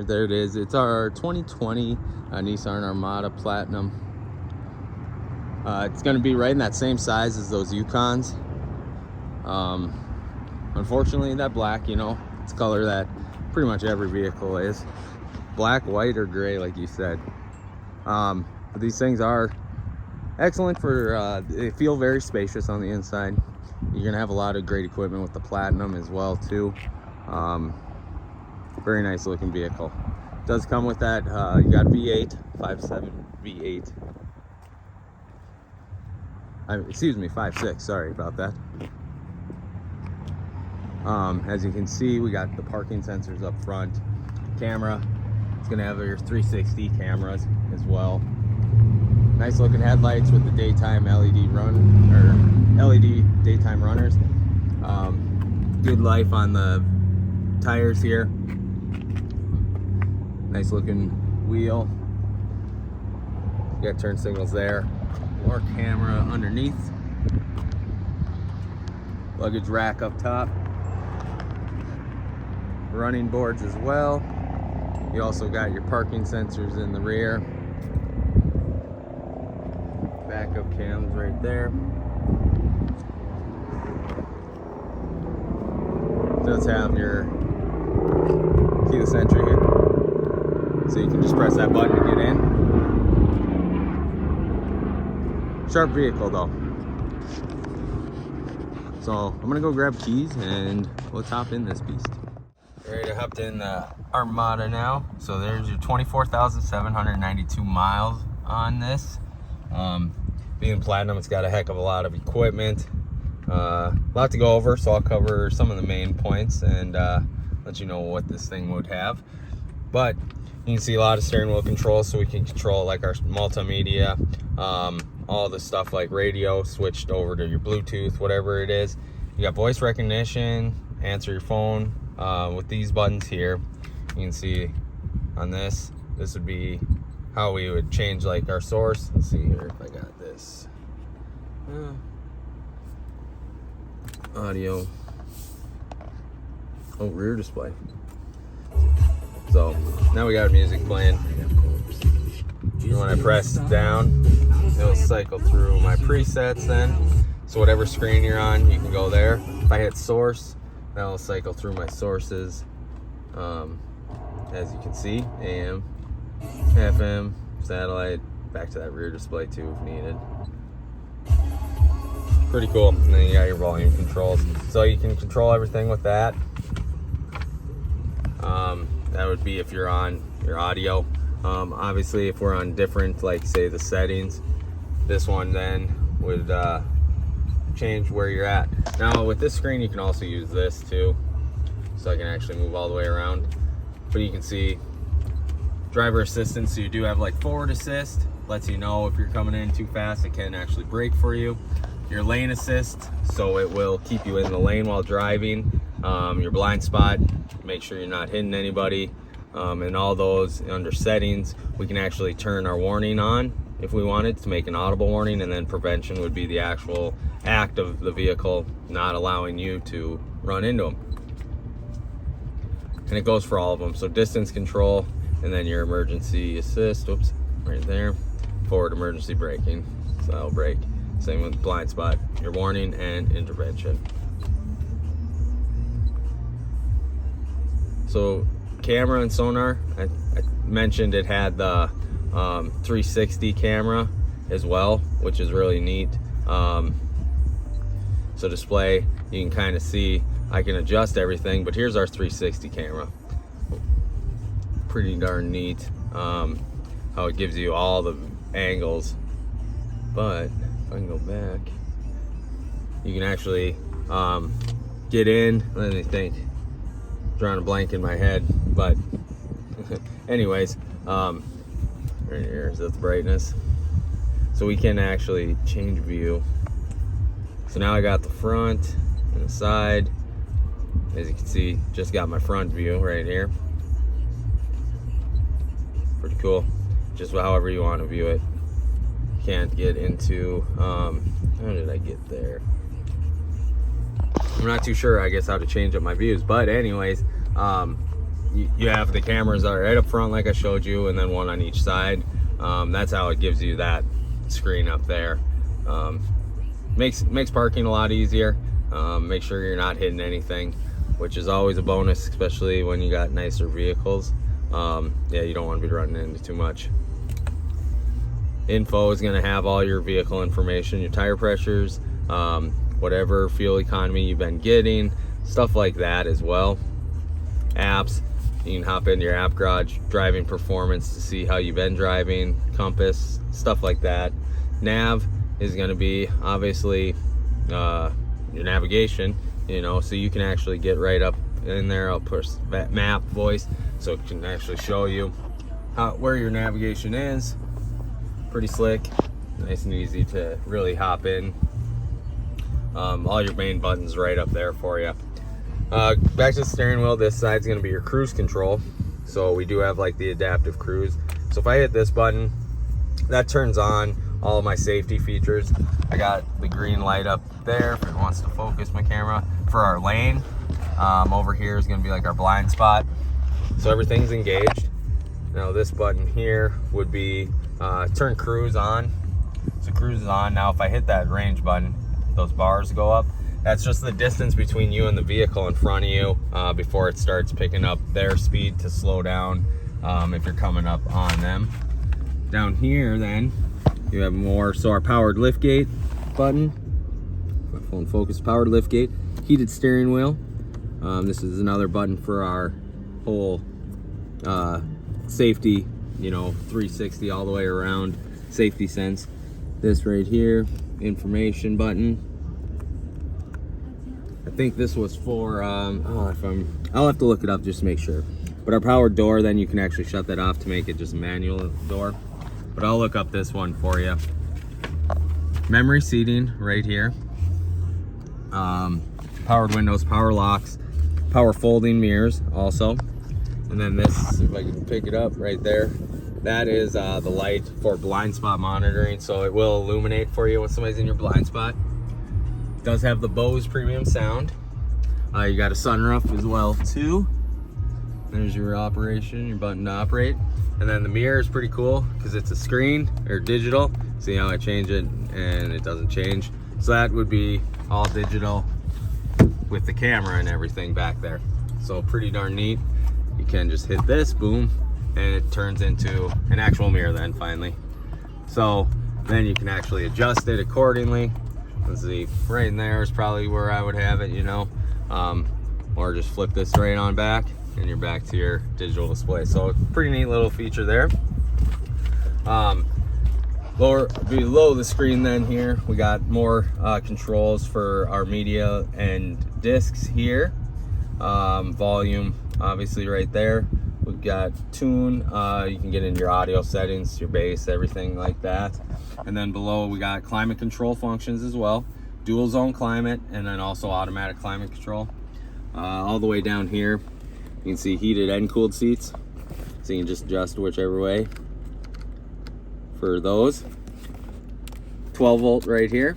There it is. It's our 2020 Nissan Armada Platinum. It's going to be right in that same size as those Yukons. Unfortunately, that black, it's color that pretty much every vehicle is. Black, white, or gray, like you said. But these things are excellent for, they feel very spacious on the inside. You're going to have a lot of great equipment with the Platinum as well, too. Very nice looking vehicle. Does come with that, you got V8, 5.7 V8. Excuse me, 5.6, sorry about that. As you can see, we got the parking sensors up front. Camera, it's gonna have your 360 cameras as well. Nice looking headlights with the daytime LED LED daytime runners. Good life on the tires here. Nice looking wheel. You got turn signals there. More camera underneath. Luggage rack up top. Running boards as well. You also got your parking sensors in the rear. Backup cams right there. Does have your keyless entry here, so you can just press that button to get in. Sharp vehicle though. So I'm gonna go grab keys and let's hop in this beast. Ready to hop in the Armada now. So there's your 24,792 miles on this. Being Platinum, it's got a heck of a lot of equipment. A lot to go over, so I'll cover some of the main points and let you know what this thing would have. But you can see a lot of steering wheel controls, so we can control like our multimedia, all the stuff like radio switched over to your Bluetooth, whatever it is. You got voice recognition, answer your phone with these buttons here. You can see on this would be how we would change like our source. Let's see here if I got this. Audio. Oh, rear display. So now we got music playing. And when I press down, it'll cycle through my presets then. So whatever screen you're on, you can go there. If I hit source, that'll cycle through my sources. As you can see, AM, FM, satellite, back to that rear display too if needed. Pretty cool. And then you got your volume controls. So you can control everything with that. That would be if you're on your audio. Obviously, if we're on different, like say the settings, this one then would change where you're at. Now with this screen, you can also use this too. So I can actually move all the way around. But you can see driver assistance, so you do have like forward assist, lets you know if you're coming in too fast, it can actually brake for you. Your lane assist, so it will keep you in the lane while driving. Your blind spot, make sure you're not hitting anybody. And all those under settings, we can actually turn our warning on if we wanted to make an audible warning, and then prevention would be the actual act of the vehicle not allowing you to run into them. And it goes for all of them. So distance control, and then your emergency assist, oops, right there, forward emergency braking, so that'll brake. Same with blind spot, your warning and intervention. So camera and sonar, I mentioned it had the 360 camera as well, which is really neat. So display, you can kind of see, I can adjust everything, but here's our 360 camera. Pretty darn neat how it gives you all the angles. But if I can go back, you can actually get in. Let me think, drawing a blank in my head, but anyways, right here is the brightness, so we can actually change view. So now I got the front and the side. As you can see, just got my front view right here. Pretty cool. Just however you want to view it. Can't get into how did I get there? I'm not too sure, I guess, how to change up my views, but anyways, you have the cameras that are right up front like I showed you, and then one on each side. That's how it gives you that screen up there. Makes parking a lot easier. Make sure you're not hitting anything, which is always a bonus, especially when you got nicer vehicles. Yeah, you don't want to be running into too much. Info is going to have all your vehicle information, your tire pressures, whatever fuel economy you've been getting, stuff like that as well. Apps, you can hop into your app garage, driving performance to see how you've been driving, compass, stuff like that. Nav is going to be obviously your navigation, you know, so you can actually get right up in there. I'll push that map voice so it can actually show you where your navigation is. Pretty slick, nice and easy to really hop in. All your main buttons right up there for you. Back to the steering wheel, this side's going to be your cruise control. So we do have like the adaptive cruise. So if I hit this button, that turns on all of my safety features. I got the green light up there if it wants to focus my camera. For our lane, over here is going to be like our blind spot. So everything's engaged. Now this button here would be turn cruise on. So cruise is on. Now if I hit that range button, those bars go up. That's just the distance between you and the vehicle in front of you before it starts picking up their speed to slow down if you're coming up on them. Down here then you have more. So our powered liftgate button, my phone focus, powered liftgate, heated steering wheel. This is another button for our whole safety, you know, 360 all the way around, safety sense. This right here, information button. I think this was for I'll have to look it up just to make sure. But our powered door, then you can actually shut that off to make it just a manual door. But I'll look up this one for you. Memory seating right here. Powered windows, power locks, power folding mirrors also. And then this, if I can pick it up right there, that is the light for blind spot monitoring. So it will illuminate for you when somebody's in your blind spot. It does have the Bose premium sound. You got a sunroof as well too. There's your operation, your button to operate. And then the mirror is pretty cool because it's a screen or digital. See how I change it and it doesn't change. So that would be all digital with the camera and everything back there. So pretty darn neat. You can just hit this, boom, and it turns into an actual mirror then finally. So then you can actually adjust it accordingly. Let's see, right in there is probably where I would have it, you know, or just flip this right on back and you're back to your digital display. So pretty neat little feature there. Below the screen then here, we got more controls for our media and discs here. Volume, obviously right there. We've got tune, you can get in your audio settings, your bass, everything like that. And then below we got climate control functions as well. Dual zone climate, and then also automatic climate control. All the way down here, you can see heated and cooled seats. So you can just adjust whichever way for those. 12 volt right here.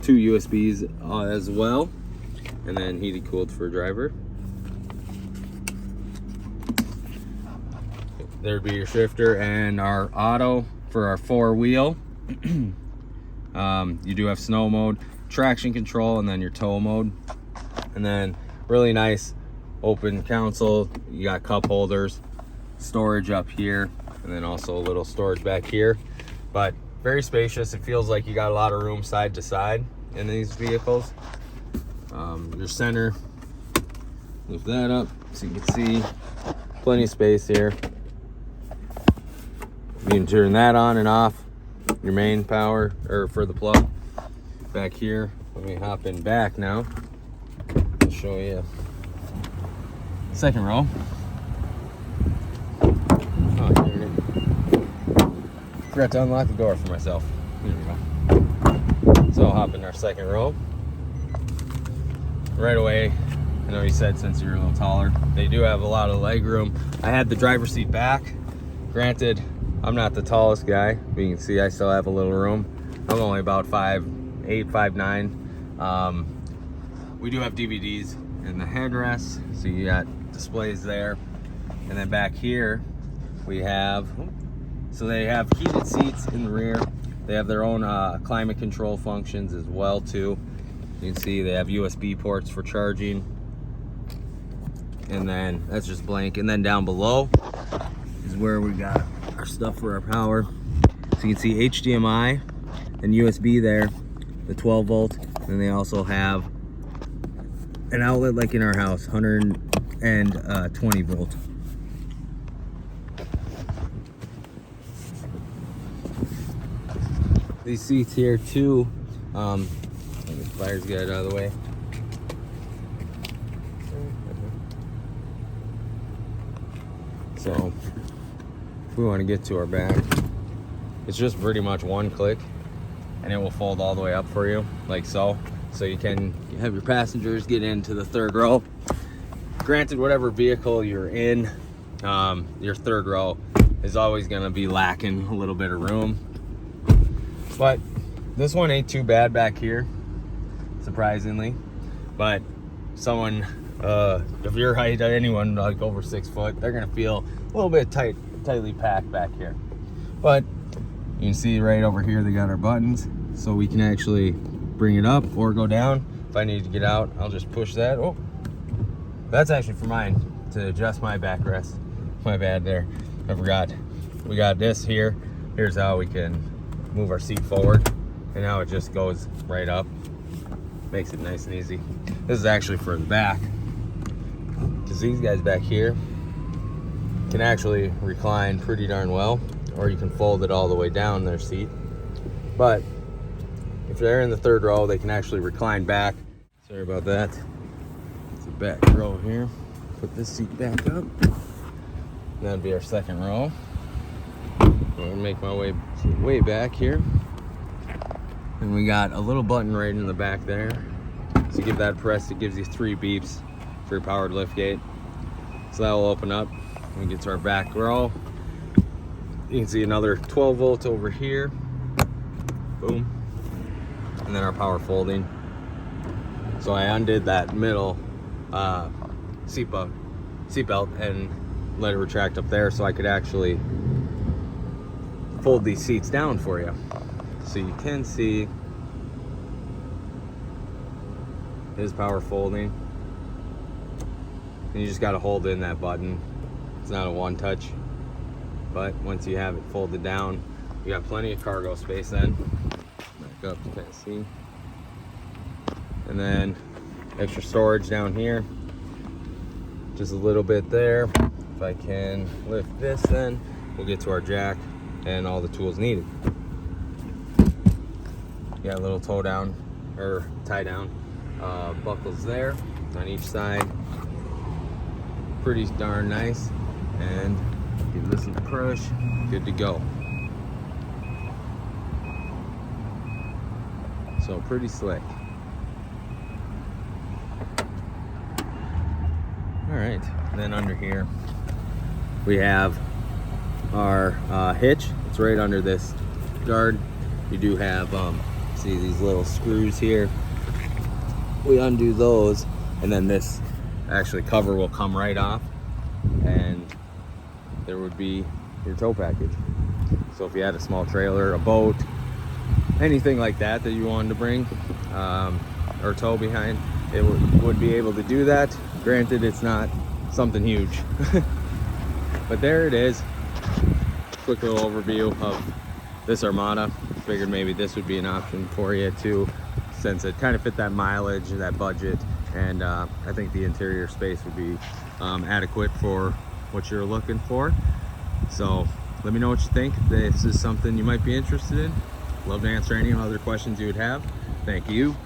2 USBs as well. And then heated cooled for driver. There'd be your shifter and our auto for our 4-wheel. You do have snow mode, traction control, and then your tow mode. And then really nice open console. You got cup holders, storage up here, and then also a little storage back here. But very spacious. It feels like you got a lot of room side to side in these vehicles. Your center, lift that up so you can see plenty of space here. You can turn that on and off, your main power or for the plug. Back here, let me hop in back now. I'll show you second row. Oh, here it is. Forgot to unlock the door for myself. Here we go. So I'll hop in our second row. Right away, I know you said since you're a little taller, they do have a lot of leg room. I had the driver's seat back. Granted, I'm not the tallest guy, but you can see I still have a little room. I'm only about 5'8", 5'9". We do have DVDs and the headrest. So you got displays there. And then back here we have, so they have heated seats in the rear. They have their own climate control functions as well too. You can see they have USB ports for charging. And then that's just blank. And then down below is where we got our stuff for our power. So you can see HDMI and USB there, the 12 volt. And they also have an outlet like in our house, 120 volt. These seats here too, let the fires get it out of the way. So if we want to get to our back, it's just pretty much one click and it will fold all the way up for you like so. So you can have your passengers get into the third row. Granted, whatever vehicle you're in, your third row is always going to be lacking a little bit of room. But this one ain't too bad back here, surprisingly. But someone, of your height, anyone like over 6 foot, they're gonna feel a little bit tightly packed back here. But you can see right over here, they got our buttons, so we can actually bring it up or go down. If I need to get out, I'll just push that. Oh, that's actually for mine, to adjust my backrest. My bad there, I forgot. We got this here. Here's how we can move our seat forward, and now it just goes right up. Makes it nice and easy. This is actually for the back, because these guys back here can actually recline pretty darn well, or you can fold it all the way down their seat. But if they're in the third row, they can actually recline back. Sorry about that. It's the back row here. Put this seat back up. That'd be our second row. I'm gonna make my way back here. And we got a little button right in the back there. So give that pressed, it gives you 3 beeps for your powered lift gate. So that will open up when we get to our back row. You can see another 12 volts over here. Boom. And then our power folding. So I undid that middle seat belt and let it retract up there, so I could actually fold these seats down for you. So you can see his power folding. And you just got to hold in that button. It's not a one touch, but once you have it folded down, you got plenty of cargo space then. Back up, you can't see. And then extra storage down here. Just a little bit there. If I can lift this, then we'll get to our jack and all the tools needed. You got a little toe down or tie down buckles there on each side. Pretty darn nice. And give this a push, good to go. So pretty slick. All right, and then under here we have our hitch. It's right under this guard. You do have see these little screws here. We undo those, and then this actually cover will come right off, and there would be your tow package. So if you had a small trailer, a boat, anything like that that you wanted to bring or tow behind, it would be able to do that. Granted, it's not something huge, but there it is. Quick little overview of this Armada. Figured maybe this would be an option for you too, since it kind of fit that mileage, that budget, and I think the interior space would be adequate for what you're looking for. So let me know what you think. If this is something you might be interested in, love to answer any other questions you would have. Thank you.